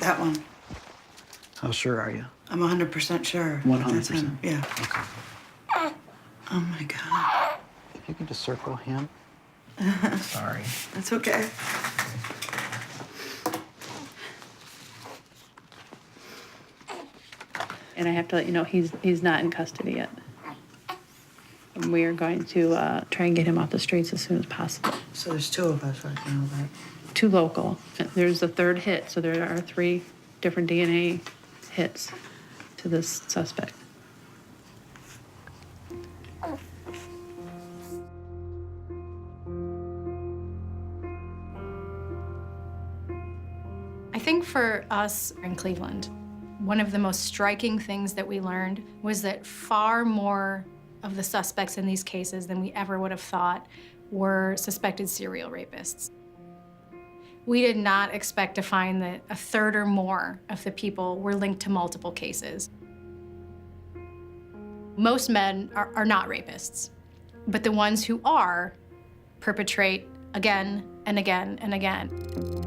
That one. How sure are you? I'm 100% sure. 100%? That's him. Yeah. Okay. Oh, my God. If you can just circle him. Sorry. That's okay. And I have to let you know, he's not in custody yet. And we are going to try and get him off the streets as soon as possible. So there's two of us right now, but... 2 local. There's a 3rd hit, so there are 3 different DNA hits to this suspect. I think for us in Cleveland, one of the most striking things that we learned was that far more of the suspects in these cases than we ever would have thought were suspected serial rapists. We did not expect to find that a third or more of the people were linked to multiple cases. Most men are not rapists, but the ones who are perpetrate again and again and again.